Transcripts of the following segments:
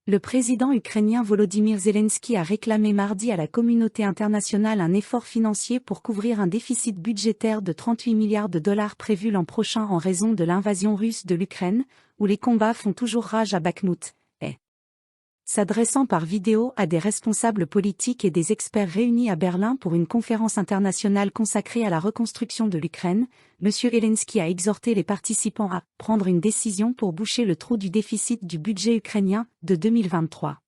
Le président ukrainien Volodymyr Zelensky a réclamé mardi à la communauté internationale un effort financier pour couvrir un déficit budgétaire de 38 milliards de dollars prévu l'an prochain en raison de l'invasion russe de l'Ukraine, où les combats font toujours rage à Bakhmout. S'adressant par vidéo à des responsables politiques et des experts réunis à Berlin pour une conférence internationale consacrée à la reconstruction de l'Ukraine, M. Zelensky a exhorté les participants à « prendre une décision pour boucher le trou du déficit du budget ukrainien de 2023 ».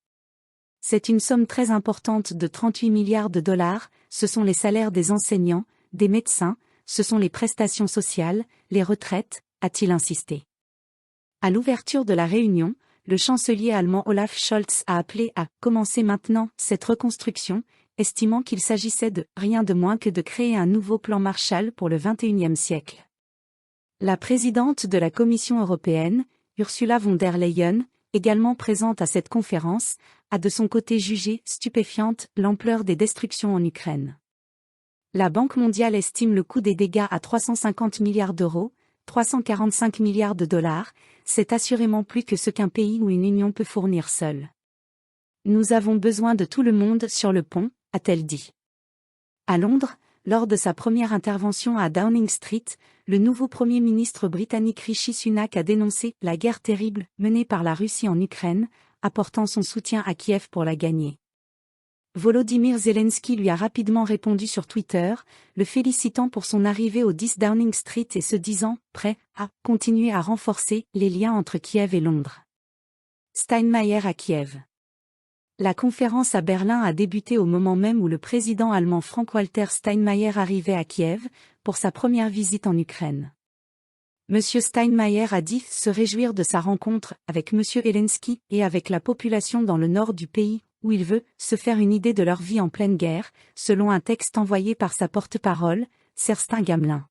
C'est une somme très importante de 38 milliards de dollars, ce sont les salaires des enseignants, des médecins, ce sont les prestations sociales, les retraites, a-t-il insisté. À l'ouverture de la réunion, le chancelier allemand Olaf Scholz a appelé à « commencer maintenant » cette reconstruction, estimant qu'il s'agissait de « rien de moins que de créer un nouveau plan Marshall pour le XXIe siècle ». La présidente de la Commission européenne, Ursula von der Leyen, également présente à cette conférence, a de son côté jugé stupéfiante l'ampleur des destructions en Ukraine. La Banque mondiale estime le coût des dégâts à 350 milliards d'euros, 345 milliards de dollars, c'est assurément plus que ce qu'un pays ou une union peut fournir seul. Nous avons besoin de tout le monde sur le pont, a-t-elle dit. À Londres, lors de sa première intervention à Downing Street, le nouveau Premier ministre britannique Rishi Sunak a dénoncé « la guerre terrible » menée par la Russie en Ukraine, apportant son soutien à Kiev pour la gagner. Volodymyr Zelensky lui a rapidement répondu sur Twitter, le félicitant pour son arrivée au 10 Downing Street et se disant « prêt à continuer à renforcer les liens entre Kiev et Londres ». Steinmeier à Kiev. La conférence à Berlin a débuté au moment même où le président allemand Frank-Walter Steinmeier arrivait à Kiev, pour sa première visite en Ukraine. M. Steinmeier a dit se réjouir de sa rencontre avec M. Zelensky et avec la population dans le nord du pays, où il veut se faire une idée de leur vie en pleine guerre, selon un texte envoyé par sa porte-parole, Kerstin Gamelin.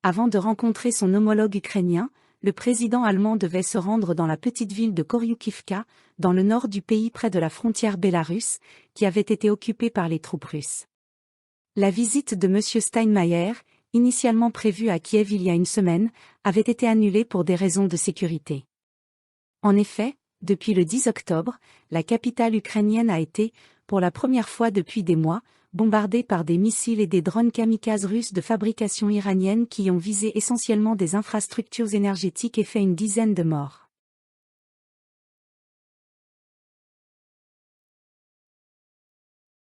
Avant de rencontrer son homologue ukrainien, le président allemand devait se rendre dans la petite ville de Koryukivka, dans le nord du pays près de la frontière bélarusse, qui avait été occupée par les troupes russes. La visite de M. Steinmeier, initialement prévue à Kiev il y a une semaine, avait été annulée pour des raisons de sécurité. En effet, depuis le 10 octobre, la capitale ukrainienne a été, pour la première fois depuis des mois, bombardée par des missiles et des drones kamikazes russes de fabrication iranienne qui ont visé essentiellement des infrastructures énergétiques et fait une dizaine de morts.